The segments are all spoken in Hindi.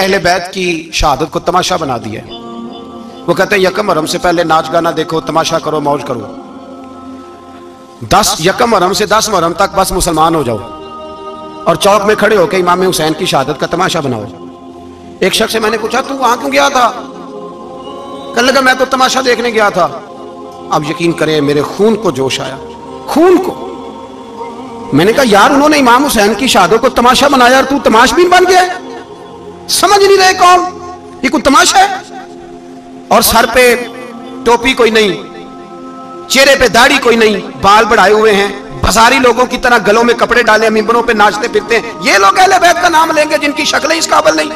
अहले बैत की शहादत को तमाशा बना दिया। वो कहते हैं यकम मुहर्रम से पहले नाच गाना देखो, तमाशा करो, मौज करो। 10 यकम मुहर्रम से 10 मुहर्रम तक बस मुसलमान हो जाओ और चौक में खड़े होकर इमाम हुसैन की शहादत का तमाशा बनाओ। एक शख्स से मैंने पूछा तू वहां क्यों गया था? कहने लगा मैं तो तमाशा देखने गया था। अब यकीन करें मेरे खून को जोश आया, खून को। मैंने कहा यार उन्होंने इमाम हुसैन की शहादत को तमाशा बनाया और तू तमाशबीन बन गया। समझ नहीं रहे कौन ये कोई तमाशा है। और सर पे टोपी कोई नहीं, चेहरे पे दाढ़ी कोई नहीं, बाल बढ़ाए हुए हैं, बाजारी लोगों की तरह गलों में कपड़े डाले मिंबरों पे नाचते फिरते हैं। ये लोग अहले बैत का नाम लेंगे जिनकी शक्लें इस काबिल नहीं।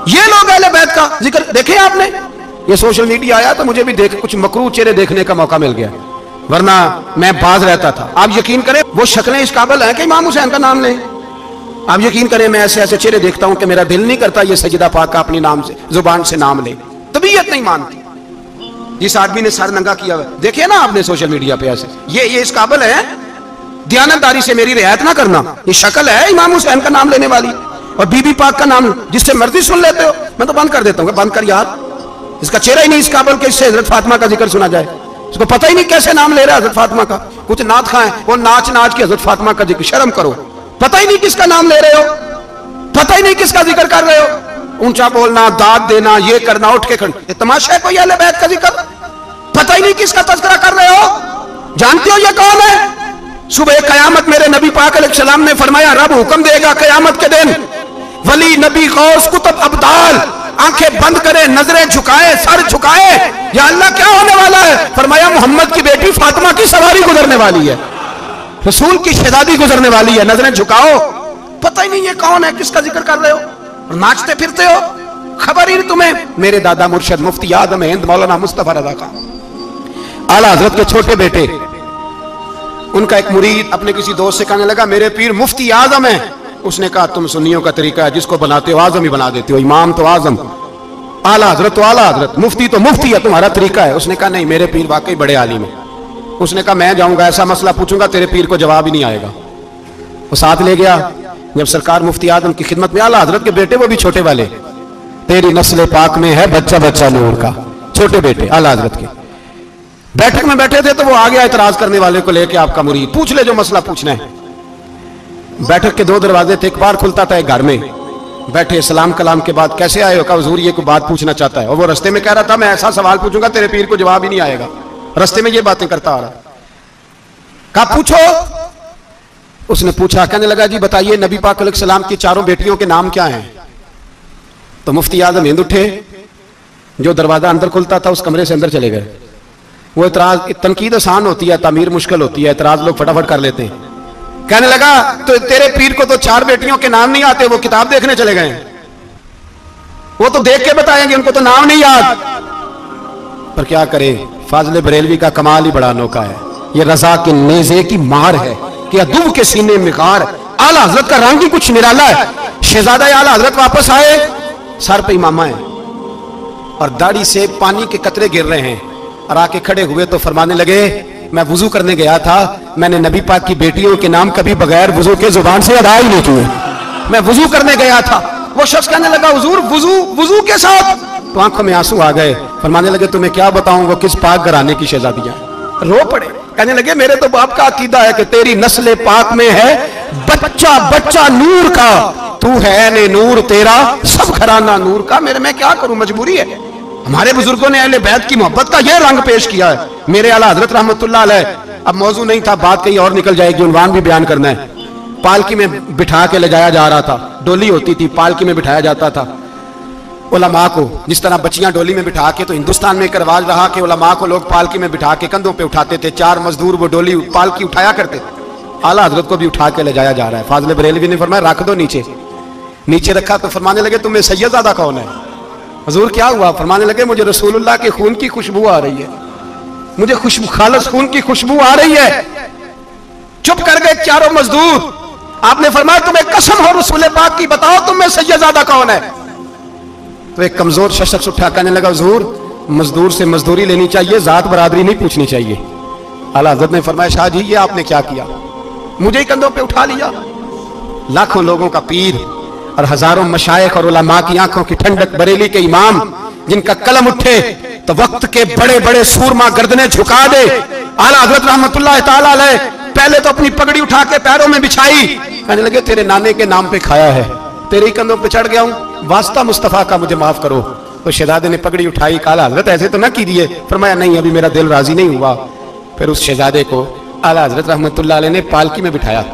ये लोग अहले बैत का जिक्र देखे आपने? ये सोशल मीडिया आया तो मुझे भी देख कुछ मकरू चेहरे देखने का मौका मिल गया, वरना मैं बाज रहता था। आप यकीन करें वो शक्लें इस काबिल हैं कि इमाम हुसैन का नाम लें। आप यकीन करें मैं ऐसे ऐसे चेहरे देखता हूं कि मेरा दिल नहीं करता ये सजदा पाक का अपनी नाम से जुबान से नाम ले, तबीयत नहीं मानती। जिस आदमी ने सर नंगा किया हुआ देखिए ना आपने सोशल मीडिया पे, ऐसे ये इस काबिल है दयानतदारी से मेरी रियायत ना करना। ये शक्ल है इमाम हुसैन का नाम लेने वाली और बीबी पाक का नाम जिससे मर्जी सुन लेते हो। मैं तो बंद कर देता हूँ, बंद कर यार, इसका चेहरा ही नहीं इस काबिल के इससे हजरत फातिमा का जिक्र सुना जाए। इसको पता ही नहीं कैसे नाम ले रहा है हजरत फातिमा का। कुछ नात खाएं वो नाच नाच के हजरत फातिमा का जिक्र, शर्म करो। पता ही नहीं किसका नाम ले रहे हो, पता ही नहीं किसका जिक्र कर रहे हो। ऊंचा बोलना, दाद देना, ये करना, उठ के खड़े, ये तमाशा है कोई अहले बैत का जिक्र? पता ही नहीं किसका तज़किरा कर रहे हो। जानते हो ये कौन है? सुबह कयामत मेरे नबी पाक अलैहिस्सलाम ने फरमाया रब हुक्म देगा कयामत के दिन, वली नबी गौस कुतुब अब्दाल आंखें बंद करे, नजरें झुकाए, सर झुकाए, या अल्लाह क्या होने वाला है? फरमाया मोहम्मद की बेटी फातिमा की सवारी गुजरने वाली है, रसूल की शहजादी गुजरने वाली है, नजरें झुकाओ। पता ही नहीं ये कौन है, किसका जिक्र कर रहे हो, और नाचते फिरते हो, खबर ही नहीं तुम्हें। मेरे दादा मुर्शद मुफ्ती आदम हिंद मौलाना मुस्तफा रज़ा खान आला हजरत के छोटे बेटे, उनका एक मुरीद अपने किसी दोस्त से कहने लगा मेरे पीर मुफ्ती आजम है। उसने कहा तुम सुन्नियों का तरीका है जिसको बनाते हो आजम ही बना देते हो, इमाम तो आजम, आला हजरत तो आला हजरत, मुफ्ती तो मुफ्ती है, तुम्हारा तरीका है। उसने कहा नहीं मेरे पीर वाकई बड़े आलिम है। उसने कहा मैं जाऊंगा ऐसा मसला पूछूंगा तेरे पीर को जवाब ही नहीं आएगा। वो साथ ले गया। जब सरकार मुफ्ती आजम की खिदमत में, आला हजरत के बेटे वो भी छोटे वाले, तेरी नस्ल पाक में है बच्चा बच्चा नूर का, छोटे बेटे आला हजरत के बैठक में बैठे थे तो वो आ गया इतराज करने वाले को लेके, आपका मुरीद पूछ ले जो मसला पूछना है। बैठक के 2 दरवाजे थे, एक बार खुलता था एक घर में। बैठे सलाम कलाम के बाद कैसे आए हो? कहा हुजूर ये कोई बात पूछना चाहता है। और वो रास्ते में कह रहा था मैं ऐसा सवाल पूछूंगा तेरे पीर को जवाब ही नहीं आएगा। रास्ते में ये बातें करता आ रहा। कहा पूछो। उसने पूछा, कहने लगा जी बताइए नबी पाक अलैहिस्सलाम की 4 बेटियों के नाम क्या हैं? तो मुफ्ती आजम हिंद उठे, जो दरवाजा अंदर खुलता था उस कमरे से अंदर चले गए। वो इतराज, तनकीद आसान होती है, तामीर मुश्किल होती है, इतराज लोग फटाफट कर लेते हैं। कहने लगा तो तेरे पीर को तो 4 बेटियों के नाम नहीं आते, वो किताब देखने चले गए, वो तो देख के बताएंगे, उनको तो नाम नहीं याद। पर क्या करे, फाजिल बरेलवी का कमाल ही बड़ा अनोखा है। ये रजा के नेज़े की मार है कि अदूब के सीने में गार। आला हजरत का रंग ही कुछ निराला है। शहजादा आला हजरत वापस आए, सर पे इमामा है और दाढ़ी से पानी के कतरे गिर रहे हैं, और आके खड़े हुए तो फरमाने लगे मैं वुजू करने गया था, मैंने नबी पाक की बेटियों के नाम कभी बगैर वुजू के जुबान से अदा ही नहीं किए, मैं वुजू करने गया था। वो शख्स कहने लगा हुजूर वुजू के साथ? तो आंखों में आंसू आ गए। फरमाने लगे तुम्हें क्या बताऊं वो किस पाक घराने की शहजादियां। रो पड़े। कहने लगे मेरे तो बाप का अकीदा है कि तेरी नस्ल पाक में है बच्चा बच्चा नूर का, तू है ने नूर तेरा सब घराना नूर का। मेरे मैं क्या करूं, मजबूरी है। हमारे बुजुर्गों ने अहले बैत की मोहब्बत का यह रंग पेश किया है। मेरे आला हजरत रहमतुल्लाह अलैह, अब मौजू नहीं था, बात कहीं और निकल जाएगी, उन्वान भी बयान करना है। पालकी में बिठा के ले जाया जा रहा था, डोली होती थी, पालकी में बिठाया जाता था उलमा को। जिस तरह बच्चियां डोली में बिठा के, तो हिंदुस्तान में एक रिवाज रहा कि उलमा को लोग पालकी में बिठा के कंधों पे उठाते थे। 4 मजदूर वो डोली पालकी उठाया करते थे। आला हजरत को भी उठा के ले जाया जा रहा है। फाजिल बरेलवी ने फरमाया रख दो नीचे। नीचे रखा तो फरमाने लगे तुम्हें सैयदजादा कौन है? हुजूर क्या हुआ? फरमाने लगे मुझे रसूलुल्लाह के खून की खुशबू आ रही है, मुझे खुशबू खालिस खून की खुशबू आ रही है। चुप कर गए 4 मजदूर। आपने फरमाया तुम्हें कसम हो रसूल पाक की, बताओ तुम्हें सैयदजादा कौन है? तो एक कमजोर शख्स उठा कहने लगा हुजूर मजदूर से मजदूरी लेनी चाहिए, जात बरादरी नहीं पूछनी चाहिए। आला हज़रत ने फरमाया शाह जी ये आपने क्या किया, मुझे ही कंधों पे उठा लिया। लाखों लोगों का पीर, और हजारों मशाइख और उलमा की आंखों की ठंडक बरेली के इमाम जिनका कलम उठे तो वक्त के बड़े बड़े सूरमा गर्दनें झुका दे। आला हजरत रहमतुल्लाह ताला अलैह पहले तो अपनी पगड़ी उठा के पैरों में बिछाई, कहने लगे तेरे नाने के नाम पे खाया है, तेरे ही कंधों पे चढ़ गया हूं, वास्ता मुस्तफा का मुझे माफ करो। तो शहजादे ने पगड़ी उठाई, कहा हजरत ऐसे तो ना कीजिए। फरमाया नहीं, अभी मेरा दिल राजी नहीं हुआ। फिर उस शहजादे को आला हजरत रहमतुल्लाह अलैह ने पालकी में बिठाया।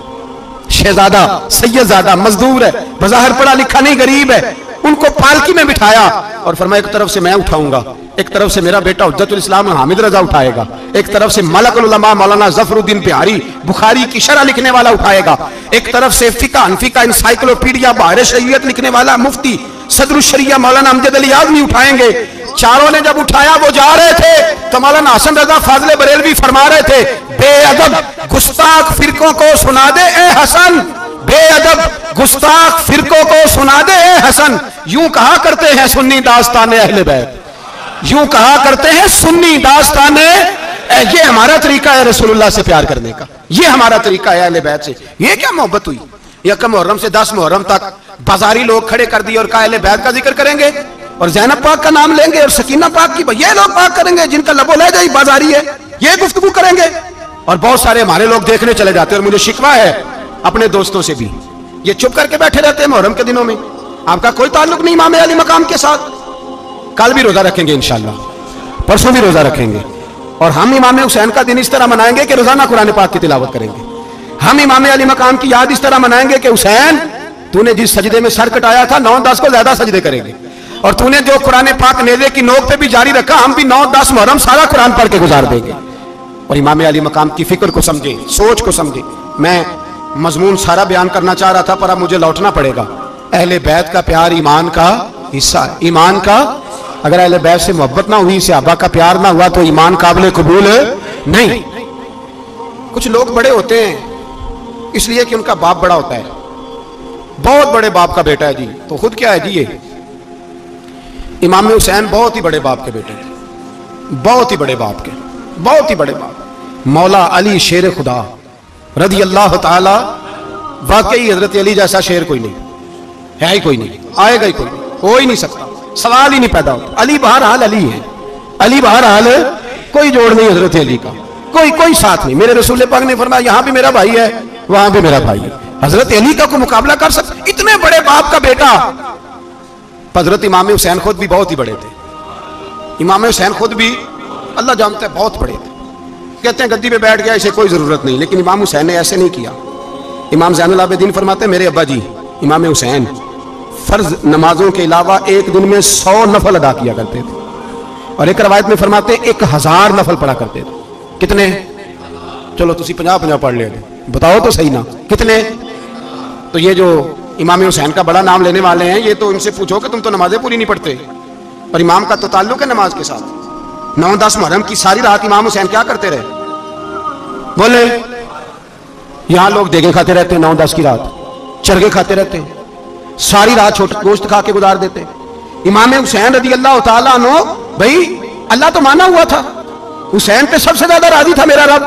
शहजादा सैयदजादा मजदूर है, बज़ाहिर पढ़ा लिखा नहीं, गरीब है, उनको पालकी में बिठाया और फरमाया एक तरफ से मैं उठाऊंगा, एक तरफ से मेरा बेटा हुज्जतुल इस्लाम हामिद रजा उठाएगा, एक तरफ से मलकुल उलमा मौलाना ज़फरुद्दीन बिहारी बुखारी की शरह लिखने वाला उठाएगा, एक तरफ से फिका अनफिका इंसाइक्लोपीडिया बहार शरीयत लिखने वाला मुफ्ती सदरुल शरिया मौलाना अमजद अली आज़मी उठाएंगे। चारों ने जब उठाया वो जा रहे थे तो मौलाना हसन रजा फाजले बरेलवी फरमा रहे थे, बेअदब गुस्ताख फिरकों को सुना दे ए हसन, बेअदब गुस्ताख फिरकों को सुना दे ए हसन। यूं कहा करते हैं सुन्नी दास्तान अहले बैत, यूं कहा करते हैं सुन्नी दास्तान, ये हमारा तरीका है रसूलुल्लाह से प्यार करने का, ये हमारा तरीका है अहले बैत से। ये क्या मोहब्बत हुई? यकम मुहर्रम से 10 मुहर्रम तक बाजारी लोग खड़े कर दिए और कहा अहले बैत का जिक्र करेंगे और ज़ैनब पाक का नाम लेंगे और सकीना पाक की, ये लोग पाक करेंगे जिनका लबो लहजा ही बाजारी है, ये गुफ्तगू करेंगे। और बहुत सारे हमारे लोग देखने चले जाते हैं और मुझे शिकवा है अपने दोस्तों से भी, ये चुप करके बैठे रहते हैं मुहर्रम के दिनों में, आपका कोई ताल्लुक नहीं इमाम अली मकाम के साथ। कल भी रोजा रखेंगे इंशाल्लाह, परसों भी रोजा रखेंगे और हम इमाम हुसैन का दिन इस तरह मनाएंगे कि रोजाना कुरान पाक की तिलावत करेंगे। हम इमाम अली मकाम की याद इस तरह मनाएंगे कि हुसैन तूने जिस सजदे में सर कटाया था 9-10 को ज्यादा सजदे करेंगे, और तूने जो कुरान पाक नेज़े की नोक पे भी जारी रखा, हम भी 9-10 मुहर्रम सारा कुरान पढ़ के गुजार देंगे। और इमाम अली मकाम की फिक्र को समझे, सोच को समझे। मैं मजमून सारा बयान करना चाह रहा था पर अब मुझे लौटना पड़ेगा। अहले बैत का प्यार ईमान का हिस्सा है, ईमान का। अगर अहले बैत से मोहब्बत ना हुई, सहाबा का प्यार ना हुआ तो ईमान काबिल कबूल नहीं। कुछ लोग बड़े होते हैं इसलिए कि उनका बाप बड़ा होता है, बहुत बड़े बाप का बेटा है जी, तो खुद क्या है जी, ये इमाम हुसैन बहुत ही बड़े बाप के बेटे थे, बहुत ही बड़े बाप के, बहुत ही बड़े बाप। मौला अली शेर खुदा रज़ी अल्लाह ताला, वाकई हजरत अली जैसा शेर कोई नहीं है, ही कोई नहीं, आएगा ही कोई नहीं, हो ही नहीं सकता, सवाल ही नहीं पैदा होता। अली बहरहाल अली है, अली बहरहाल कोई जोड़ नहीं हजरत अली का, कोई साथ नहीं। मेरे रसूल पाक ने फरमाया यहाँ भी मेरा भाई है, वहां भी मेरा भाई है, हजरत अली का कोई मुकाबला कर सकते? इतने बड़े बाप का बेटा। हजरत इमाम हुसैन खुद भी बहुत ही बड़े थे, इमाम हुसैन खुद भी अल्लाह जानता है बहुत बड़े थे। कहते हैं गद्दी पे बैठ गया, इसे कोई जरूरत नहीं, लेकिन इमाम हुसैन ने ऐसे नहीं किया। इमाम ज़ैनुल आबिदीन फरमाते हैं मेरे अब्बा जी इमाम हुसैन फर्ज नमाजों के अलावा एक दिन में 100 नफल अदा किया करते थे, और एक रवायत में फरमाते 1000 नफल पढ़ा करते थे। कितने? चलो तुसी 50-50 पढ़ ले, बताओ तो सही ना कितने? तो ये जो इमाम हुसैन का बड़ा नाम लेने वाले हैं, ये तो इनसे पूछो कि तुम तो नमाजें पूरी नहीं पढ़ते, और इमाम का तो ताल्लुक है नमाज के साथ। 9-10 मुहर्रम की सारी रात इमाम हुसैन क्या करते रहे? बोले यहां लोग देगे खाते रहते हैं, 9-10 की रात चरगे खाते रहते हैं, सारी रात छोटा गोश्त खा के गुजार देते। इमाम हुसैन रज़ी अल्लाह ताला अन्हु, भाई अल्लाह तो माना हुआ था, हुसैन पे सबसे ज्यादा राजी था मेरा रब,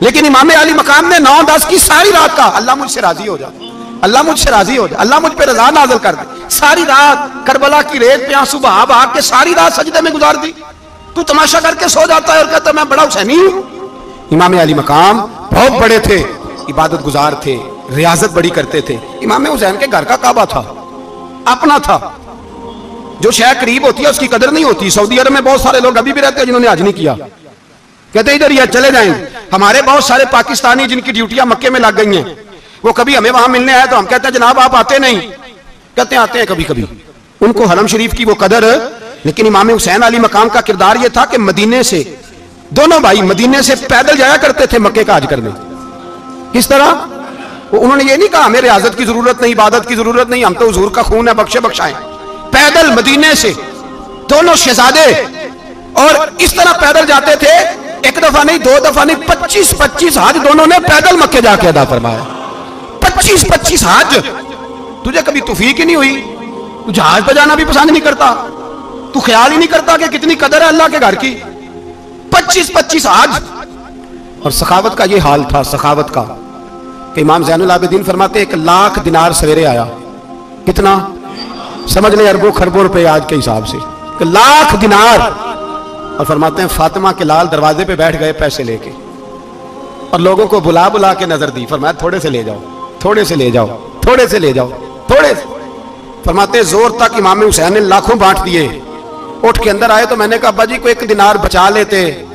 लेकिन इमाम अली मकाम ने 9-10 की सारी रात का अल्लाह मुझसे राजी हो जा, अल्लाह मुझसे राजी हो जा, अल्लाह मुझ पे रजा नाज़िल कर दे। सारी रात करबला की रेत पे आंसू बहा बहा के सारी रात सजदे में गुजार दी। तू तमाशा करके सो जाता है और कहता मैं बड़ा हुसैनी हूं। इमाम अली मकाम बहुत बड़े थे, इबादत गुजार थे, रियाजत बड़ी करते थे। इमाम हुसैन के घर का काबा था, अपना था। जो शय करीब होती है उसकी कदर नहीं होती। सऊदी अरब में बहुत सारे लोग अभी भी रहते हैं जिन्होंने हज नहीं किया, कहते इधर ही चले जाएंगे। हमारे बहुत सारे पाकिस्तानी जिनकी ड्यूटियां मक्के में लग गई हैं, वो कभी हमें वहां मिलने आए तो हम कहते हैं जनाब आप आते नहीं, कहते हैं आते हैं कभी कभी। उनको हरम शरीफ की वो कदर। लेकिन इमाम हुसैन अली मकाम का किरदार ये था कि मदीने से दोनों भाई मदीने से पैदल जाया करते थे मक्के का हज करने। किस तरह? उन्होंने ये नहीं कहा हमें रियाजत की जरूरत नहीं, इबादत की जरूरत नहीं, हम तो हुजूर का खून है, बख्शे बख्शाएं। पैदल मदीने से दोनों शहजादे, और इस तरह पैदल जाते थे, एक दफा नहीं, 2 दफा नहीं, 25-25 हज दोनों ने पैदल मक्के जाके अदा फरमाया। 25-25 हज। तुझे कभी तौफीक ही नहीं हुई? तू जहाज पर जाना भी पसंद नहीं करता, तू ख्याल ही नहीं करता कि कितनी कदर है अल्लाह के घर की। 25-25 हज। और सखावत का ये हाल था, सखावत का, कि इमाम ज़ैनुल आबिदीन फरमाते 1 लाख दिनार सवेरे आया, कितना समझ लें, अरबों खरबों रुपए आज के हिसाब से, लाख दिनार। और फरमाते हैं फातिमा के लाल दरवाजे पे बैठ गए पैसे लेके और लोगों को बुला बुला के नजर दी। फरमाया थोड़े से ले जाओ, थोड़े से ले जाओ, थोड़े से ले जाओ, थोड़े से। फरमाते जोर तक इमाम हुसैन ने लाखों बांट दिए। उठ के अंदर आए तो मैंने कहा अब्बा जी को एक दिनार बचा लेते।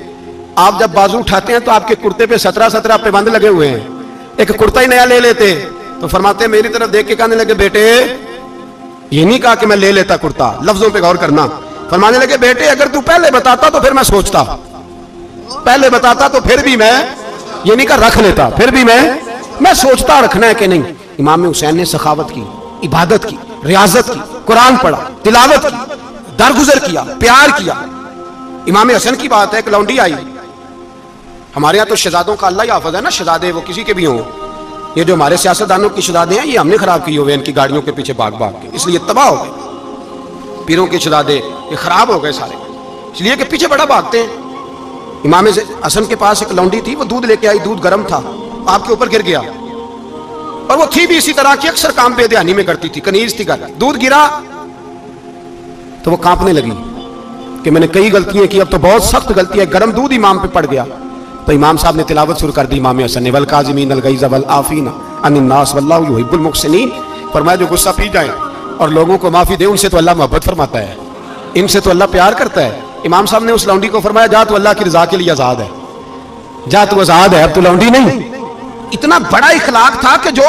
आप जब बाजू उठाते हैं तो आपके कुर्ते पे 17 पैबंद लगे हुए हैं, एक कुर्ता ही नया ले लेते। तो फरमाते मेरी तरफ देख के कहने लगे बेटे, ये नहीं कहा कि मैं ले लेता कुर्ता, लफ्जों पे गौर करना। फरमाने लगे बेटे अगर तू पहले बताता तो फिर मैं सोचता, पहले बताता तो फिर भी मैं, ये नहीं कहा रख लेता, फिर भी मैं सोचता रखना है कि नहीं। इमाम हुसैन ने सखावत की, इबादत की, रियाजत की, कुरान पढ़ा, तिलावत की, दरगुजर किया, प्यार किया। इमाम हसन की बात है, एक लौंडी आई, हमारे यहाँ तो शहजादों का अल्लाह ही हाफिज है ना, शहजादे वो किसी के भी हों, ये जो हमारे सियासतदानों की शहजादे हैं ये हमने खराब किए हुए इनकी गाड़ियों के पीछे भाग भाग के, इसलिए तबाह हो गए। पीरों के शहजादे ये खराब हो गए सारे, इसलिए कि पीछे बड़ा भागते हैं। इमाम हसन के पास एक लौंडी थी, वो दूध लेके आई, दूध गर्म था, आपके ऊपर गिर गया। और वो थी भी इसी तरह की, अक्सर काम बेध्यानी में करती थी, कनीज थी घर। दूध गिरा तो वो कांपने लगी कि मैंने कई गलतियां की, अब तो बहुत सख्त गलती है। गर्म दूध इमाम पे पड़ गया तो इमाम साहब ने तिलावत शुरू कर दी, इमाम हसन ने, वल काज़िमीन अल गैज़ वल आफ़ीना अनिन नास वल्लाहु युहिब्बुल मुहसिनीन। फरमाया जो गुस्सा पी जाए और लोगों को माफी दे, उनसे तो अल्लाह मोहब्बत फरमाता है, इनसे तो अल्लाह प्यार करता है। इमाम साहब ने उस लौंडी को फरमाया जा तू अल्लाह की रजा के लिए आजाद है, जा तू आजाद है, अब तू लौंडी नहीं। इतना बड़ा इखलाक था कि जो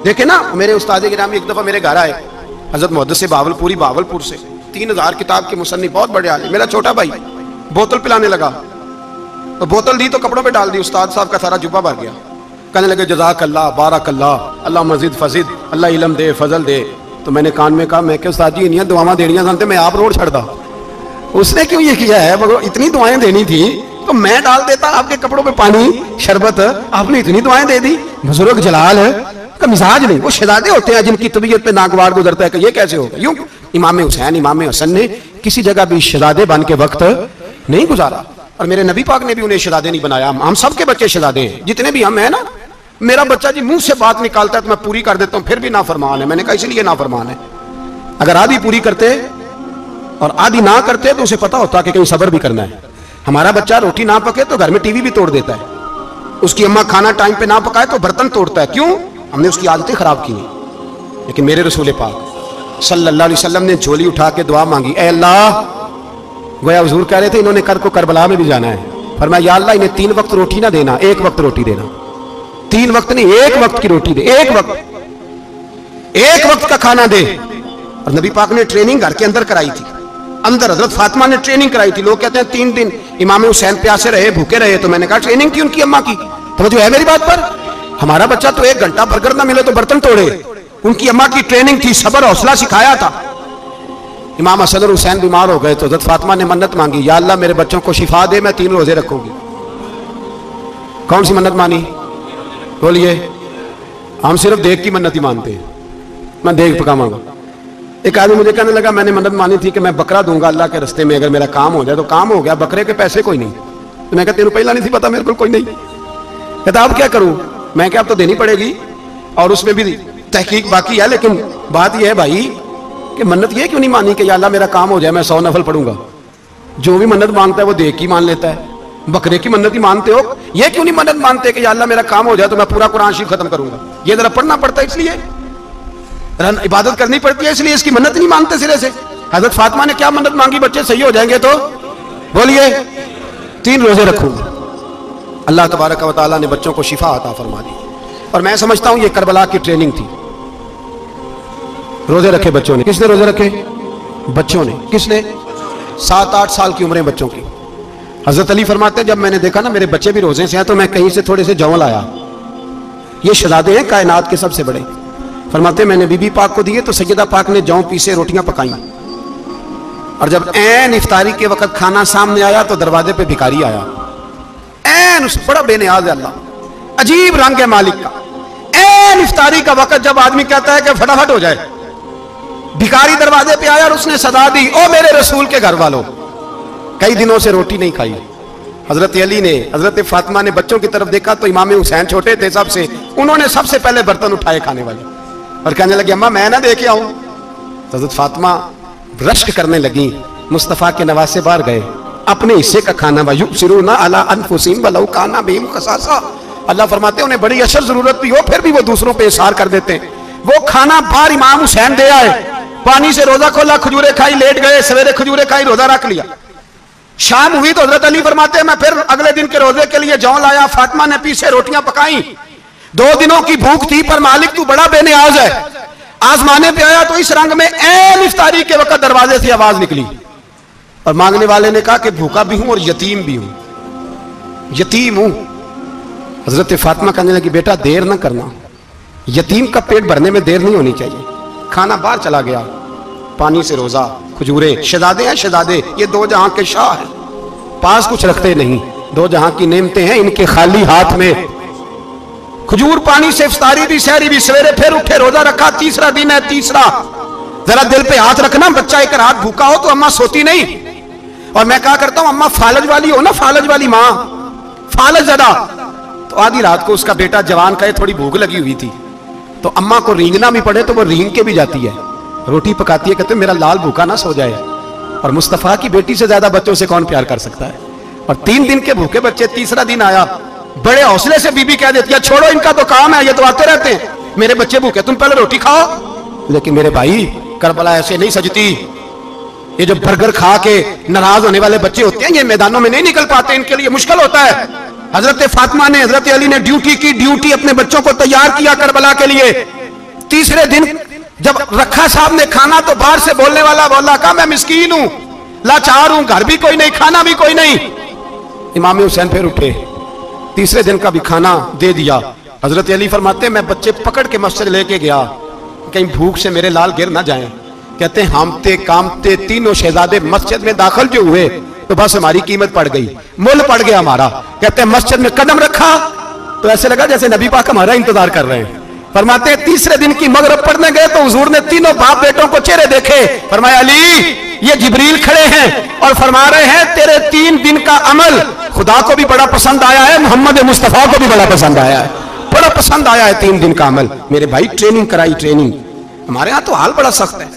देखे ना, मेरे उस्ताद गिरामी एक दफा मेरे घर आए, हजरत मुहद्दिस बावलपुरी, बावलपुर से, 3000 किताब के मुसन्निफ, बहुत बड़े आलिम। मेरा छोटा भाई बोतल पिलाने लगा तो बोतल दी तो कपड़ों पे डाल दी, उस्ताद साहब का सारा जुब्बा भर गया। कहने लगे जज़ाक अल्लाह, बारक अल्लाह, अल्लाह मजीद फजीद, अल्लाह इल्म दे, फजल दे। तो मैंने कान में कहा, मैं क्या उस्ताद जी इन्हीं दुआवां देनियां जानते, मैं आप रोड छड़दा। उसने क्यों ये किया है, इतनी दुआएं देनी थी तो मैं डाल देता आपके कपड़ों पे पानी शरबत, आपने इतनी दुआएं दे दी। बुजुर्ग जलाल है का मिजाज नहीं, वो शहजादे होते हैं जिनकी तबीयत पे नागवार गुजरता है कि ये कैसे होगा। यूं इमाम हुसैन, इमाम हसन ने किसी जगह भी शहजादे बन के वक्त नहीं गुजारा, और मेरे नबी पाक ने भी उन्हें शहजादे नहीं बनाया। हम सबके बच्चे शहजादे हैं, जितने भी हम हैं ना। मेरा बच्चा जी मुंह से बात निकालता है तो मैं पूरी कर देता हूं, फिर भी नाफरमान है। मैंने कहा इसलिए नाफरमान है, अगर आधी पूरी करते और आधी ना करते तो उसे पता होता कि कहीं सब्र भी करना है। हमारा बच्चा रोटी ना पके तो घर में टीवी भी तोड़ देता है, उसकी अम्मा खाना टाइम पे ना पकाए तो बर्तन तोड़ता है। क्यों? हमने उसकी आदतें खराब की। लेकिन मेरे रसूल पाक सल्लल्लाहु अलैहि वसल्लम ने झोली उठा के दुआ मांगी, ऐ अल्लाह, गोया हुजूर कह रहे थे इन्होंने कर को करबला में भी जाना है, फरमाया या अल्लाह इन्हें 3 वक्त रोटी ना देना, 1 वक्त रोटी देना। 3 वक्त नहीं, 1 वक्त की रोटी दे, 1 वक्त का खाना दे। और नबी पाक ने ट्रेनिंग घर के अंदर कराई थी, अंदर हजरत फातिमा ने ट्रेनिंग कराई थी। लोग कहते हैं 3 दिन इमाम हुसैन प्यासे रहे, भूखे रहे, तो मैंने कहा ट्रेनिंग की उनकी अम्मा की। तो जो है मेरी बात पर, हमारा बच्चा तो 1 घंटा बर्गर ना मिले तो बर्तन तोड़े, उनकी अम्मा की ट्रेनिंग थी, सब्र हौसला सिखाया था। इमाम हसन और हुसैन बीमार हो गए तो हजरत फातिमा ने मन्नत मांगी, या अल्लाह मेरे बच्चों को शिफा दे, मैं 3 रोजे रखूंगी। कौन सी मन्नत मानी बोलिए? हम सिर्फ देख की मन्नत ही मानते हैं, मैं देख पकाऊंगा। एक आदमी मुझे कहने लगा मैंने मन्नत मानी थी कि मैं बकरा दूंगा अल्लाह के रस्ते में, अगर मेरा काम हो जाए। तो काम हो गया, बकरे के पैसे कोई नहीं। तो मैं कहता तेरे पहला नहीं थी पता, मेरे को कोई नहीं। कहता अब क्या करूं? मैं क्या अब तो देनी पड़ेगी, और उसमें भी तहकीक बाकी है। लेकिन बात यह है भाई कि मन्नत ये क्यों नहीं मानी कि या अल्लाह मेरा काम हो जाए, मैं 100 नफल पढ़ूंगा। जो भी मन्नत मांगता है वो देख की मान लेता है। बकरे की मन्नत ही मानते हो, ये क्यों नहीं मन्नत मानते कि या अल्लाह मेरा काम हो जाए तो मैं पूरा कुरान शरीफ खत्म करूंगा। ये जरा पढ़ना पड़ता है, इसलिए इबादत करनी पड़ती है, इसलिए इसकी मन्नत नहीं मानते सिरे से। हजरत फातिमा ने क्या मन्नत मांगी? बच्चे सही हो जाएंगे तो बोलिए 3 रोजे रखूंगा। अल्लाह तबारक व तआला ने बच्चों को शिफा अता फरमा दी। और मैं समझता हूं ये करबला की ट्रेनिंग थी। रोजे रखे बच्चों ने। किसने रोजे रखे? बच्चों ने। किसने? 7-8 साल की उम्रें बच्चों की। हजरत अली फरमाते हैं जब मैंने देखा ना मेरे बच्चे भी रोजे से हैं तो मैं कहीं से थोड़े से जौ लाया। ये शहजादे हैं कायनात के सबसे बड़े। फरमाते मैंने बीबी पाक को दिए तो सैयदा पाक ने जौ पीसे रोटियां पकाई, और जब ऐन इफ्तारी के वक्त खाना सामने आया तो दरवाजे पे भिखारी आया। ऐन उस बड़ा बेनियाज है अल्लाह, अजीब रंग है मालिक का। ऐन इफ्तारी का वक्त जब आदमी कहता है कि फटाफट हो जाए, भिखारी दरवाजे पे आया और उसने सदा दी, ओ मेरे रसूल के घर वालों, कई दिनों से रोटी नहीं खाई। हजरत अली ने, हजरत फातिमा ने बच्चों की तरफ देखा तो इमाम हुसैन छोटे थे सबसे, उन्होंने सबसे पहले बर्तन उठाए खाने वाले। और कहने लगी अम्मा मैं ना देखे आऊं। तो हज़रत फातिमा रश्क करने लगी। मुस्तफ़ा के नवासे बाहर गए, अपने हिस्से का खाना वयुसिरूना अला अनफुसिहिम वलौ काना बिहिम खसासा। अल्लाह फरमाते हैं उन्हें बड़ी अशर जरूरत भी हो फिर भी वो दूसरों पे इशार कर देते हैं। वो खाना बाहर इमाम हुसैन दे आए, पानी से रोजा खोला, खजूरें खाई, लेट गए, सवेरे खजूरें खाई, रोजा रख लिया। शाम हुई तो हजरत अली फरमाते हैं मैं फिर अगले दिन के रोजे के लिए जौ लाया, फातिमा ने पीछे रोटियां पकाई। 2 दिनों की भूख थी पर मालिक तू बड़ा बेनियाज है। आजमाने पे आया तो इस रंग में ऐन इफ्तारी के वक्त दरवाजे से आवाज निकली और मांगने वाले ने कहा कि भूखा भी हूं और यतीम भी हूं, यतीम हूं। हजरत फातिमा कहने लगी बेटा देर ना करना, यतीम का पेट भरने में देर नहीं होनी चाहिए। खाना बाहर चला गया, पानी से रोजा, खजूरें। शहजादे हैं शहजादे, ये 2 जहां के शाह हैं, पास कुछ रखते नहीं, 2 जहां की नेमतें हैं इनके खाली हाथ में। खजूर पानी से इफ्तारी भी सहरी भी, सवेरे फिर उठे, रोजा रखा, तीसरा दिन है, तीसरा। जरा दिल पे हाथ रखना, बच्चा एक रात भूखा हो तो अम्मा सोती नहीं। और मैं कहा करता हूं अम्मा फालज वाली हो ना, फालज वाली माँ, फालज ज्यादा। तो आधी रात को उसका बेटा जवान का थोड़ी भूख लगी हुई थी, तो अम्मा को रींगना भी पड़े तो वो रींग के भी जाती है, रोटी पकाती है, कहते मेरा लाल भूखा ना सो जाए। और मुस्तफा की बेटी से ज्यादा बच्चों से कौन प्यार कर सकता है। और 3 दिन के भूखे बच्चे, तीसरा दिन आया, बड़े हौसले से बीबी कह देती है छोड़ो इनका तो काम है, ये तो आते रहते हैं, मेरे बच्चे भूखे, तुम पहले रोटी खाओ। लेकिन मेरे भाई करबला ऐसे नहीं सजती। ये जो बर्गर खा के नाराज होने वाले बच्चे होते हैं ये मैदानों में नहीं निकल पाते, इनके लिए मुश्किल होता है। हजरत फातिमा ने, हजरत अली ने ड्यूटी की, ड्यूटी अपने बच्चों को तैयार किया करबला के लिए। तीसरे दिन जब रखा साहब ने खाना तो बाहर से बोलने वाला बोला कहा मैं मिस्कीन हूं, लाचार हूं, घर भी कोई नहीं, खाना भी कोई नहीं। इमाम हुसैन फिर उठे, तीसरे दिन का भी खाना दे दिया। हजरत अली फरमाते मैं बच्चे पकड़ के मस्जिद लेके गया, कहीं भूख से मेरे लाल गिर ना जाएं। कहते हैं हामते कामते तीनों शहजादे मस्जिद में दाखिल जो हुए तो बस हमारी कीमत पड़ गई, मुल पड़ गया हमारा। कहते हैं मस्जिद में कदम रखा तो ऐसे लगा जैसे नबी पाक हमारा इंतजार कर रहे हैं। फरमाते हैं तीसरे दिन की मगरिब पढ़ने गए तो हुजूर ने तीनों बाप बेटों को चेहरे देखे, फरमाया अली ये जिब्रील खड़े हैं और फरमा रहे हैं तेरे 3 दिन का अमल खुदा को भी बड़ा पसंद आया है, मोहम्मद मुस्तफा को भी बड़ा पसंद आया है, बड़ा पसंद आया है 3 दिन का अमल। मेरे भाई ट्रेनिंग कराई, ट्रेनिंग। हमारे यहाँ तो हाल बड़ा सख्त है।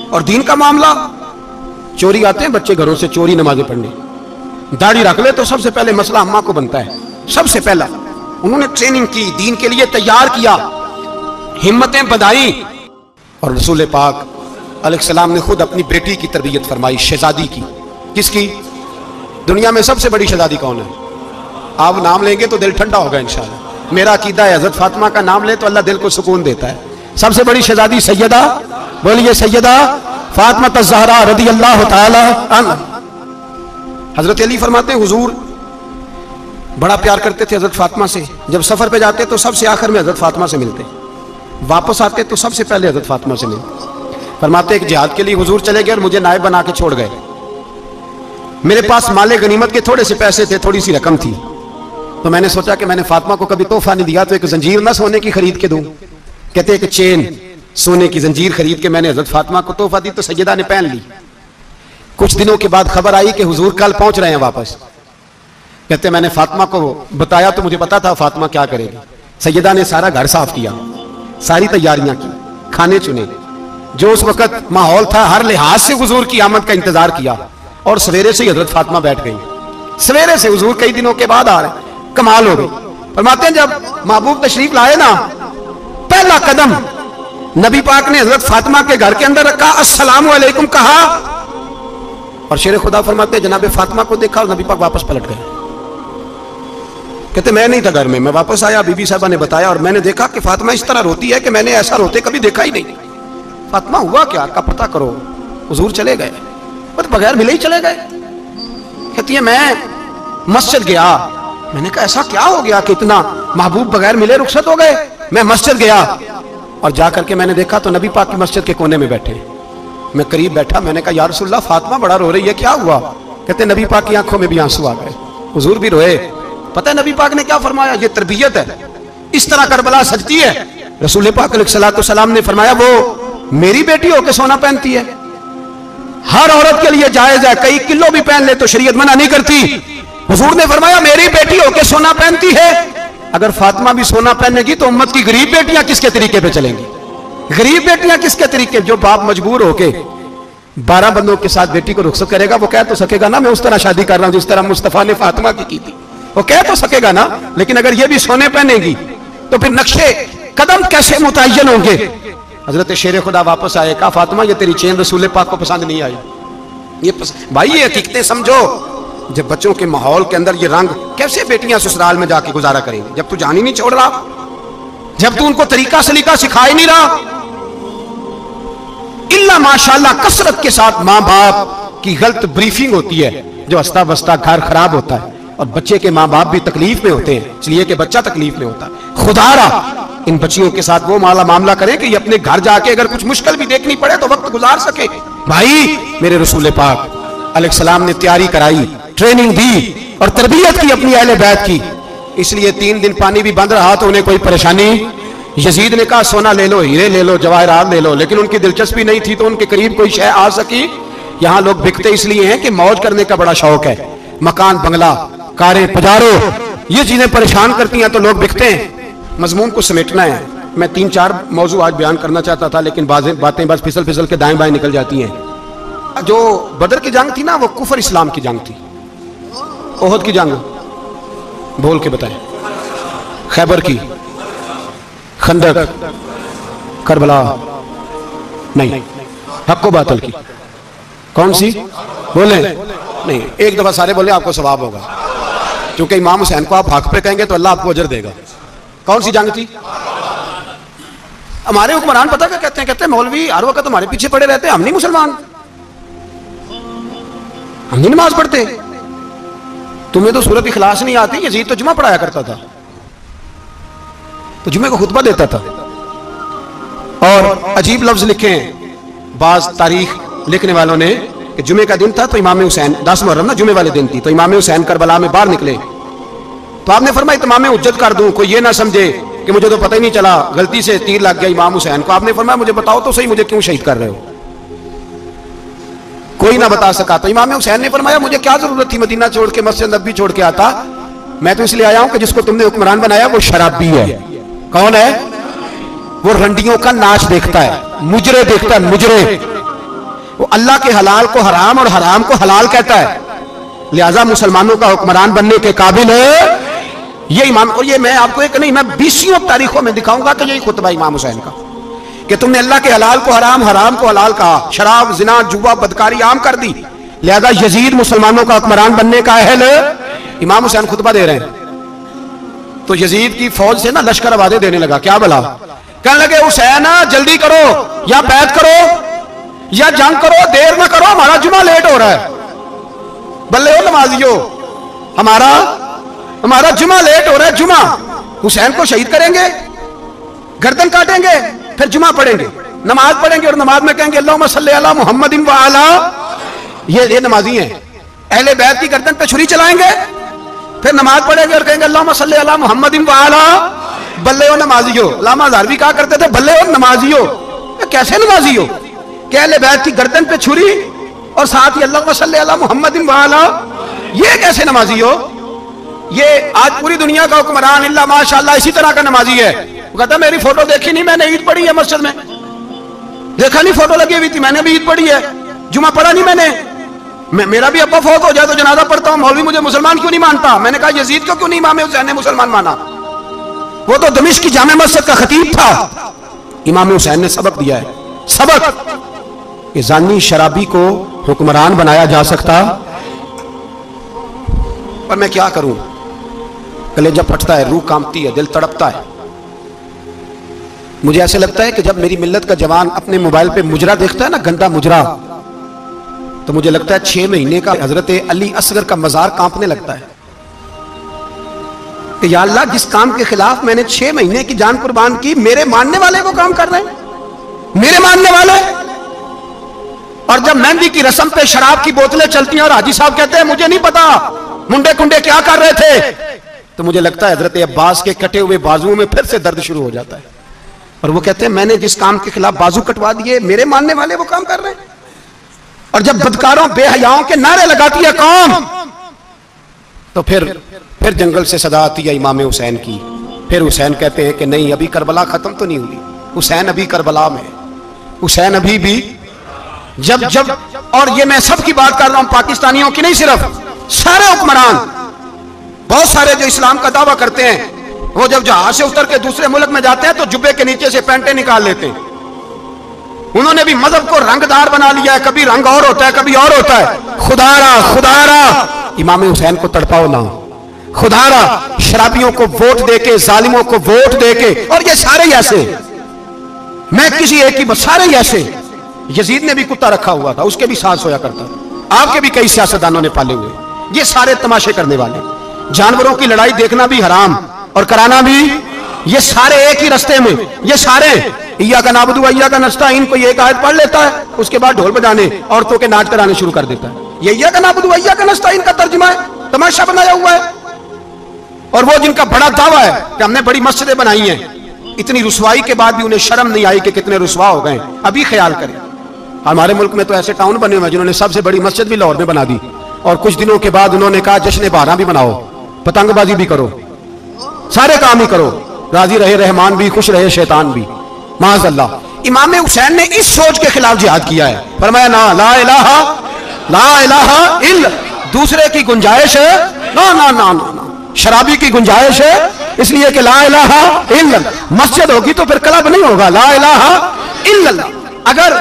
और दीन का मामला, चोरी आते हैं बच्चे घरों से चोरी नमाजें पढ़ने, दाढ़ी रख ले तो सबसे पहले मसला अम्मा को बनता है। सबसे पहला उन्होंने ट्रेनिंग की, दीन के लिए तैयार किया, हिम्मतें बधाई। और रसूल पाक अलैहिस्सलाम ने खुद अपनी बेटी की तरबियत फरमाई, शहजादी की। किसकी? दुनिया में सबसे बड़ी शहजादी कौन है? आप नाम लेंगे तो दिल ठंडा होगा इंशाअल्लाह। मेरा अकीदा है हज़रत फातिमा का नाम ले तो अल्लाह दिल को सुकून देता है। सबसे बड़ी शहजादी सैयदा, बोलिए सैयदा फातिमा ज़हरा रज़ियल्लाहु ताला अन्हा। हजरत अली फरमाते हैं हुजूर बड़ा प्यार करते थे हजरत फातिमा से। जब सफर पे जाते तो सबसे आखिर में हजरत फातिमा से मिलते, वापस आते तो सबसे पहले हजरत फातिमा से मिलते। फरमाते एक जिहाद के लिए हुजूर चले गए और मुझे नायब बना के छोड़ गए। मेरे पास माले गनीमत के थोड़े से पैसे थे, थोड़ी सी रकम थी, तो मैंने सोचा कि मैंने फातिमा को कभी तोहफा नहीं दिया तो एक जंजीर ना सोने की खरीद के दूं। कहते एक चेन सोने की जंजीर खरीद के मैंने हजरत फातिमा को तोहफा दी तो सैयदा ने पहन ली। कुछ दिनों के बाद खबर आई कि हुजूर कल पहुंच रहे हैं वापस। कहते मैंने फातिमा को बताया तो मुझे पता था फातिमा क्या करेगी। सैयदा ने सारा घर साफ किया, सारी तैयारियां की, खाने चुने, जो उस वक्त माहौल था हर लिहाज से हुजूर की आमद का इंतजार किया। और सवेरे से ही हजरत फातिमा बैठ गई। सवेरे से हुजूर कई दिनों के बाद आ रहे, कमाल हो गई। फरमाते हैं जब महबूब तशरीफ लाए ना, पहला कदम नबी पाक ने हजरत फातिमा के घर के अंदर रखा, अस्सलामु अलैकुम कहा, और शेर खुदा फरमाते जनाब फातिमा को देखा और नबी पाक वापस पलट गए। कहते मैं नहीं था घर में, मैं वापस आया, बीबी साहबा ने बताया और मैंने देखा कि फातिमा इस तरह रोती है कि मैंने ऐसा रोते कभी देखा ही नहीं। फातिमा हुआ क्या का पता करो। हुजूर चले गए, बगैर मिले ही चले गए। कहती है मैं मस्जिद गया, मैंने कहा ऐसा क्या हो गया कि इतना महबूब बगैर मिले रुखसत हो गए। मैं मस्जिद गया और जाकर के मैंने देखा तो नबी पाक की मस्जिद के कोने में बैठे। मैं करीब बैठा, मैंने कहा या रसूलल्लाह फातिमा बड़ा रो रही है, क्या हुआ? कहते नबी पाक की आंखों में भी आंसू आ गए, हुजूर भी रोए। पता है नबी पाक ने क्या फरमाया? ये तरबियत है, इस तरह करबला सजती है। रसूल पाक अलैहिस्सलाम ने फरमाया वो मेरी बेटी होकर सोना पहनती है, हर औरत के लिए जायज है, कई किलो भी पहन ले तो शरीयत मना नहीं करती। हुजूर ने फरमाया मेरी बेटी होकर सोना पहनती है, अगर फातिमा भी सोना पहनेगी तो उम्मत की गरीब बेटियां किसके तरीके पे चलेंगी? गरीब बेटियां किसके तरीके, जो बाप मजबूर होके 12 बंदों के साथ बेटी को रुखसत करेगा, वो कह तो सकेगा ना मैं उस तरह शादी कर रहा हूं जिस तरह मुस्तफा ने फातिमा की थी, वो कह तो सकेगा ना। लेकिन अगर ये भी सोने पहनेगी तो फिर नक्शे कदम कैसे मुतय्यन होंगे। हजरत शेर खुदा वापस आए, कहा फातिमा ये तेरी चेन रसूल पाक को पसंद नहीं आई। भाई ये हकीकतें समझो। जब बच्चों के माहौल के अंदर ये रंग, कैसे बेटियां ससुराल में जाके गुजारा करेंगी जब तू जान ही नहीं छोड़ रहा, जब तू उनको तरीका सलीका सिखा ही नहीं रहा। इल्ला माशाल्लाह कसरत के साथ माँ बाप की गलत ब्रीफिंग होती है, जो हंसता बसता घर खराब होता है और बच्चे के माँ बाप भी तकलीफ में होते हैं, इसलिए कि बच्चा तकलीफ में होता है। खुदारा इन बच्चियों के साथ वो मामला करें कि ये अपने घर जाके अगर कुछ मुश्किल भी देखनी पड़े तो वक्त गुजार सके। भाई मेरे रसूल पाक अलैहिस्सलाम ने तैयारी कराई, ट्रेनिंग दी और तरबियत की अपनी अहले बैत की, इसलिए 3 दिन पानी भी बंद रहा तो उन्हें कोई परेशानी। यजीद ने कहा सोना ले लो, हीरे ले लो, जवाहरात ले लो, लेकिन उनकी दिलचस्पी नहीं थी तो उनके करीब कोई शय आ सकी। यहां लोग बिकते इसलिए हैं कि मौज करने का बड़ा शौक है, मकान बंगला कारें पजारो ये चीजें परेशान करती हैं तो लोग बिकते हैं। मजमून को समेटना है, मैं 3-4 मौजू आज बयान करना चाहता था लेकिन बातें बस फिसल फिसल के दाएं बाएं निकल जाती हैं। जो बदर की जंग थी ना वो कुफर इस्लाम की जंग थी। ओहद की जंग बोल के बताएं, खैबर की, खंदक, करबला नहीं, हक्को बातल की, कौन सी बोले नहीं, एक दफा सारे बोले आपको सवाब होगा, क्योंकि इमाम हुसैन को आप हक पे कहेंगे तो अल्लाह आपको अजर देगा। कौन सी जंग थी? हमारे हुक्मरान पता क्या कहते हैं? कहते हैं मौलवी हर वक्त हमारे पीछे पड़े रहते हैं, हम नहीं मुसलमान, हम नहीं नमाज पढ़ते, तुम्हें तो सूरत इखलास नहीं आती। यजीद तो जुमा पढ़ाया करता था, तो जुमे को खुतबा देता था। और अजीब लफ्ज लिखे हैं बाज तारीख लिखने वालों ने कि जुमे का दिन था तो इमाम हुसैन 10 मुहर्रम ना जुमे वाले दिन थी, तो इमाम हुसैन करबला में बाहर निकले तो आपने फरमाया तमाम उज्जत कर दूं, कोई ये ना समझे कि मुझे तो पता ही नहीं चला, गलती से तीर लग गया इमाम हुसैन को। आपने फरमाया मुझे बताओ तो सही मुझे क्यों शहीद कर रहे हो? कोई ना बता सका तो इमाम हुसैन ने फरमाया मुझे क्या जरूरत थी मदीना छोड़ के मस्जिद नबी छोड़ के आता, मैं तो इसलिए आया हूं कि जिसको तुमने हुक्मरान बनाया वो शराबी है। कौन है वो? रंडियों का नाच देखता है, मुजरे देखता है, मुजरे। वो अल्लाह के हलाल को हराम और हराम को हलाल कहता है, लिहाजा मुसलमानों का हुक्मरान बनने के काबिल है ये इमाम। और ये मैं आपको एक नहीं, मैं 20 तारीखों में दिखाऊंगा कि यही खुतबा इमाम हुसैन का कि तुमने अल्लाह के हलाल को हराम, हराम को हलाल कहा, शराब जिना जुआ बदकारी आम कर दी, लिहाजा यजीद मुसलमानों का हुक्मरान बनने का अहल है। इमाम हुसैन खुतबा दे रहे हैं तो यजीद की फौज से ना लश्कर आवाजें देने लगा, क्या बोला? कहने लगे हुसैन जल्दी करो, या बैत करो या जंग करो, देर ना करो, हमारा जुमा लेट हो रहा है। बल्ले हो नमाजियो, हमारा जुमा लेट हो रहा है। जुमा हुसैन को शहीद करेंगे, गर्दन काटेंगे, फिर जुमा पढ़ेंगे, नमाज पढ़ेंगे और नमाज में कहेंगे अल्लाहुम्मा सल्ली अला मुहम्मदिन व अला, ये नमाजी हैं। अहले बैत की गर्दन पे छुरी चलाएंगे, फिर नमाज पढ़ेंगे और कहेंगे अल्लाहुम्मा सल्ली अला मुहम्मदिन व अला। बल्ले हो नमाजियो, अल्लामा हज़ारवी कहा करते थे बल्ले हो नमाजियो। कैसे नमाजी हो? कि अहले बैत की गर्दन पे छुरी और साथ ही अल्लाहुम्मा सल्ली अला मुहम्मदिन व अला, ये कैसे नमाजी हो? ये आज पूरी दुनिया का हुक्मरान इल्ला माशाअल्लाह इसी तरह का नमाजी है। वो कहता मेरी फोटो देखी नहीं, मैंने ईद पढ़ी है मस्जिद में, देखा नहीं फोटो लगी हुई थी, मैंने भी ईद पढ़ी है, जुमा पढ़ा नहीं मैंने, मेरा भी अब्बा फौत हो जाए तो जनाजा पढ़ता हूं, मौलवी मुझे मुसलमान क्यों नहीं मानता? मैंने कहा यजीद को क्यों नहीं इमाम हुसैन ने मुसलमान माना? वो तो दमिश्क की जामे मस्जिद का खतीब था। इमाम हुसैन ने सबक दिया है, सबक कि जानी शराबी को हुक्मरान बनाया जा सकता। पर मैं क्या करूं, कलेजा फटता है, रूह कांपती है, दिल तड़पता है। मुझे ऐसे लगता है कि जब मेरी मिल्लत का जवान अपने मोबाइल पे मुजरा देखता है ना, गंदा मुजरा, तो मुझे लगता है 6 महीने का हजरत अली असगर का मजार कांपने लगता है कि या अल्लाह जिस काम के खिलाफ मैंने 6 महीने की जान कुर्बान की, मेरे मानने वाले वो काम कर रहे हैं, मेरे मानने वाले। और जब मेहंदी की रस्म पे शराब की बोतलें चलती हैं और हाजी साहब कहते हैं मुझे नहीं पता मुंडे कुंडे क्या कर रहे थे, तो मुझे लगता है हजरत अब्बास के कटे हुए बाजुओं में फिर से दर्द शुरू हो जाता है। और वो कहते हैं मैंने जिस काम के खिलाफ बाजू कटवा दिए, मेरे मानने वाले वो काम कर रहे हैं। और जब बदकारों बेहयाओं के नारे लगाती है कौम, तो फिर जंगल से सदा आती है इमाम हुसैन की। फिर हुसैन कहते हैं कि नहीं, अभी करबला खत्म तो नहीं हुई, हुसैन अभी करबला में, हुसैन अभी भी जब जब, और ये मैं सब की बात कर रहा हूं, पाकिस्तानियों की नहीं, सिर्फ सारे हुक्मरान, बहुत सारे जो इस्लाम का दावा करते हैं, वो जब जहाज से उतर के दूसरे मुल्क में जाते हैं तो जुब्बे के नीचे से पैंटें निकाल लेते हैं। उन्होंने भी मजहब को रंगदार बना लिया है, कभी रंग और होता है कभी और होता है। खुदारा इमाम हुसैन को तड़पाओ ना, खुदारा शराबियों को वोट देके, जालिमों को वोट देके, और ये सारे ऐसे, मैं किसी एक ही, सारे ऐसे। यजीद ने भी कुत्ता रखा हुआ था, उसके भी साथ सोया करता, आपके भी कई सियासतदानों ने पाले हुए। ये सारे तमाशे करने वाले, जानवरों की लड़ाई देखना भी हराम और कराना भी, ये सारे एक ही रास्ते में, ये सारे इया का नाबुदु इया का नस्ताईन, कोई एक आयत पढ़ लेता है, उसके बाद ढोल बजाने औरतों के नाच कराने शुरू कर देता है। ये इया का नाबुदु इया का नस्ताईन का तर्जुमा है, तमाशा बनाया हुआ है। और वो जिनका बड़ा दावा है कि हमने बड़ी मस्जिदें बनाई हैं, इतनी रुसवाई के बाद भी उन्हें शर्म नहीं आई कि कितने रुसवा हो गए। अभी ख्याल करें, हमारे मुल्क में तो ऐसे टाउन बने हुए जिन्होंने सबसे बड़ी मस्जिद भी लाहौर में बना दी, और कुछ दिनों के बाद उन्होंने कहा जश्न बहारा भी बनाओ, पतंगबाजी भी करो, सारे काम ही करो, राजी रहे रहमान भी, खुश रहे शैतान भी। माज़अल्लाह। इमाम हुसैन ने इस सोच के खिलाफ जिहाद किया है, फरमाया ना ला इलाहा इल्ला, दूसरे की गुंजाइश है ना ना ना ना ना, शराबी की गुंजाइश है, इसलिए कि ला इलाहा इल्ला, मस्जिद होगी तो फिर क्लब नहीं होगा, ला इलाहा इल्लल्लाह। अगर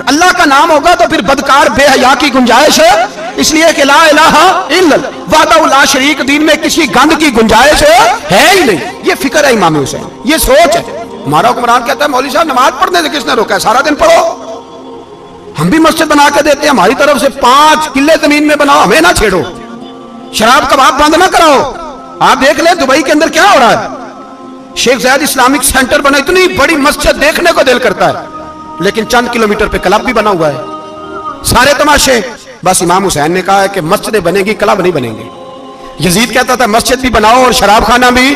अल्लाह का नाम होगा तो फिर बदकार बेहया की गुंजाइश है, इसलिए कि ला इलाहा इल्लल्लाह, वाहदहु ला शरीक, दीन में किसी गंद की गुंजाइश है ही नहीं। ये फिक्र है इमाम हुसैन, ये सोच है। हमारा हुक्मरान कहता है मौलवी साहब नमाज पढ़ने से किसने रोका है, सारा दिन पढ़ो, हम भी मस्जिद बना के देते हैं, हमारी तरफ से 5 किले जमीन में बनाओ, हमें ना छेड़ो, शराब कबाब बंद ना कराओ। आप देख ले दुबई के अंदर क्या हो रहा है, शेख ज़ायद इस्लामिक सेंटर बना, इतनी बड़ी मस्जिद देखने को दिल करता है, लेकिन चंद किलोमीटर पे क्लब भी बना हुआ है, सारे तमाशे। बस इमाम हुसैन ने कहा है कि मस्जिदें बनेगी, क्लब नहीं बनेंगे। यजीद कहता था मस्जिद भी बनाओ और शराब खाना भी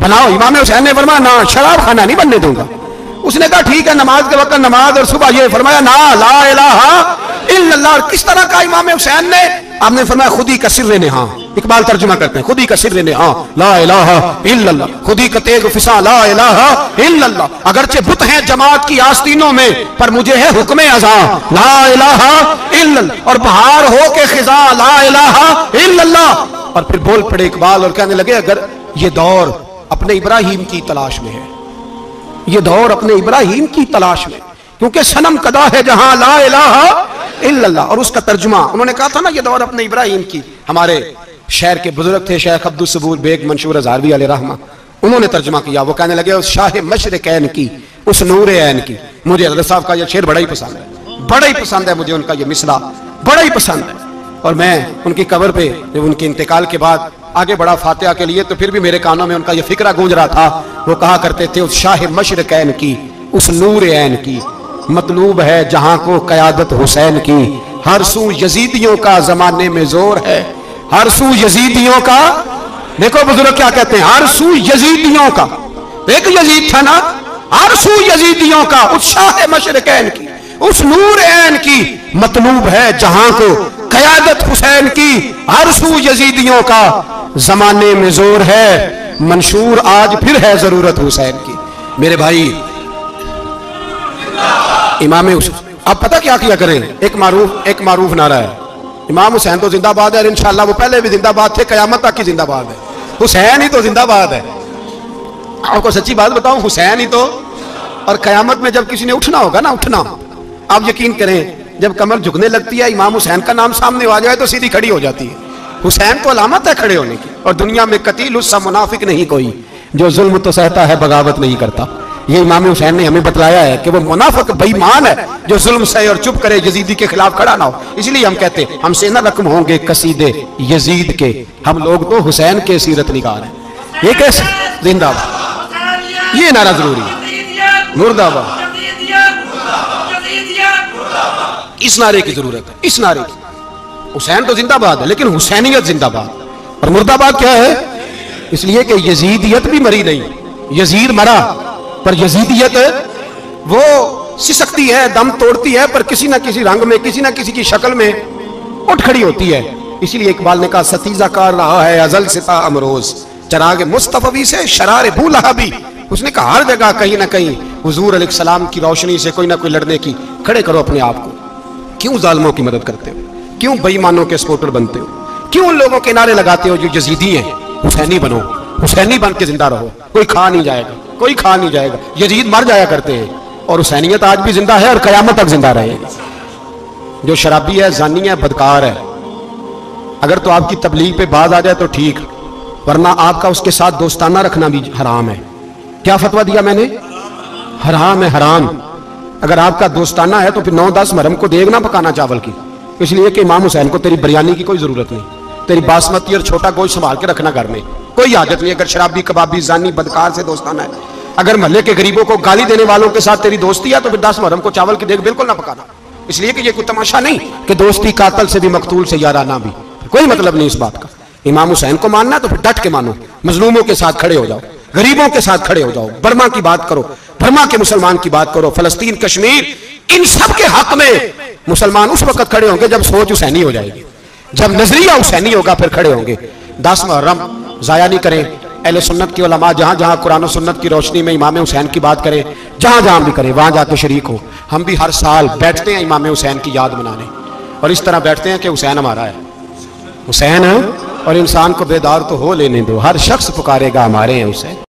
बनाओ, इमाम हुसैन ने फरमाया ना, शराब खाना नहीं बनने दूंगा। उसने कहा ठीक है, नमाज के वक्त नमाज और सुबह, ये फरमाया ना ला इलाहा इल्लल्लाह। किस तरह का इमाम हुसैन ने, आपने फरमाया खुदी का सिर्रे ने, हाँ इकबाल तर्जुमा करते हैं, खुदी का सिर्रे ने, हाँ ला इलाहा इल्लल्लाह, खुदी का तेग फिसा ला इलाहा इल्लल्लाह। अगरचे बुत हैं जमात की आस्तीनों में, पर मुझे है हुक्म अज़ा ला इलाहा इल्लल्लाह, और बहार हो के खिजा ला इलाहा इल्लल्लाह। और फिर बोल पड़े इकबाल और कहने लगे अगर ये दौर अपने इब्राहिम की तलाश में है, ये दौर अपने इब्राहिम की तलाश में, क्योंकि सनम कदा है जहां ला इलाहा इल्लल्लाह। और उसका तर्जुमा उन्होंने कहा था ना, ये दौर अपने इब्राहिम की। हमारे शहर के बुजुर्ग थे शेख अब्दुल सबूर बेग मंशूर हज़ारवी अलैहि रहमा, उन्होंने तर्जुमा किया। वो कहने लगे उस शाह मशरिकैन की, उस नूर ऐन की। मुझे हज़रत साहब का ये शेर बड़ा ही पसंद है, बड़ा ही पसंद है मुझे, उनका ये मिसला बड़ा ही पसंद है। और मैं उनकी कब्र पे जब उनके इंतकाल के बाद आगे बढ़ा फातिहा के लिए, तो फिर भी मेरे कानों में उनका ये फिक्रा गूंज रहा था। वो कहा करते थे उस शाह मशरिकैन की, उस नूर ऐन की, मतलूब है जहां को क़यादत हुसैन की, हर सू यजीदियों का जमाने में जोर है, हर सू यजीदियों का। देखो बुजुर्ग क्या कहते हैं, हर सू यजीदियों का, एक यजीद था ना, हर सू यजीदियों का, उस शाह मशरिकैन की, उस नूर ऐन की, मतलूब है जहां को क़यादत हुसैन की, हर सू यजीदियों का जमाने में जोर है, मंशूर आज फिर है जरूरत हुसैन की। मेरे भाई इमाम हुसैन, अब पता क्या किया करें, एक मारूफ नारा है, इमाम हुसैन तो जिंदाबाद है, इंशाअल्लाह वो पहले भी जिंदाबाद थे, कयामत तक की जिंदाबाद है, हुसैन ही तो जिंदाबाद है। आपको सच्ची बात बताऊं, हुसैन ही तो, और कयामत में जब किसी ने उठना होगा ना, उठना, आप यकीन करें जब कमर झुकने लगती है, इमाम हुसैन का नाम सामने आ जाए तो सीधी खड़ी हो जाती है। हुसैन तो अलामत है खड़े होने की। और दुनिया में कतील उससा मुनाफिक नहीं कोई, जो जुल्म तो सहता है बगावत नहीं करता। ये इमाम हुसैन ने हमें बतलाया है कि वो मुनाफिक बेईमान है जो जुल्म सहे और चुप करे, यजीदी के खिलाफ खड़ा ना हो। इसलिए हम कहते हैं हमसे न रकम होंगे कसीदे यजीद के, हम लोग तो हुसैन के सीरत निगार हैं। ये कैसे जिंदाबाद, ये नारा जरूरी है, मुर्दाबाद, इस नारे की जरूरत है, इस नारे की। हुसैन तो जिंदाबाद है, लेकिन हुसैनियत जिंदाबाद, और मुर्दाबाद क्या है, इसलिए कि यजीदियत भी मरी नहीं, यजीद मरा पर यजीदियत वो सिसकती है, दम तोड़ती है, पर किसी ना किसी रंग में, किसी ना किसी की शक्ल में उठ खड़ी होती है। इसीलिए इकबाल ने कहा सतीजा कार रहा है अजल सिता अमरोज, चराग मुस्तफवी से शरार बूलहा भी उसने कहा हर जगह कहीं ना कहीं हुजूर अलैहिस्सलाम की रोशनी से कोई ना कोई लड़ने की खड़े करो अपने आप को। क्यों जालिमों की मदद करते हो? क्यों बेईमानों के सपोर्टर बनते हो? क्यों उन लोगों के नारे लगाते हो जो यजीदी हैं? हुसैनी बनो, हुसैनी बन के जिंदा रहो। कोई खा नहीं जाएगा, कोई खा नहीं जाएगा। यजीद मर जाया करते हैं और हुसैनियत आज भी जिंदा है और कयामत तक जिंदा रहेगी। जो शराबी है, जानी है, बदकार है, अगर तो आपकी तबलीग पे बात आ जाए तो ठीक, वरना आपका उसके साथ दोस्ताना रखना भी हराम है। क्या फतवा दिया मैंने? हराम है, हराम। अगर आपका दोस्ताना है तो फिर 9-10 मुहर्रम को देग ना पकाना चावल की, इसलिए कि इमाम हुसैन को तेरी बिरयानी की कोई जरूरत नहीं। तेरी बासमती और छोटा गोश्त संभाल के रखना घर में, कोई आदत नहीं। अगर शराबी, कबाबी, जानी, बदकार से दोस्ताना है, अगर महल्ले के गरीबों को गाली देने वालों के साथ तेरी दोस्ती है तो फिर 10 मुहर्रम को चावल की देग बिल्कुल ना पकाना, इसलिए कि ये कोई तमाशा नहीं कि दोस्ती कातल से भी, मकतूल से याराना भी। कोई मतलब नहीं इस बात का। इमाम हुसैन को मानना तो फिर डट के मानो, मजलूमों के साथ खड़े हो जाओ, गरीबों के साथ खड़े हो जाओ, बर्मा की बात करो, बर्मा के मुसलमान की बात करो, फलस्तीन, कश्मीर, इन सब के हक में मुसलमान उस वक्त खड़े होंगे जब सोच हुसैनी हो जाएगी, जब नजरिया हुसैनी होगा, फिर खड़े होंगे। 10 मुहर्रम जाया नहीं करें। अहले सुन्नत की उलमा जहां जहां कुरान और सुन्नत की रोशनी में इमाम हुसैन की बात करें, जहां जहां भी करें, वहां जाके शरीक हो। हम भी हर साल बैठते हैं इमाम हुसैन की याद मनाने, और इस तरह बैठते हैं कि हुसैन हमारा है, हुसैन है, और इंसान को बेदार तो हो लेने दो, हर शख्स पुकारेगा हमारे हैं हुसैन।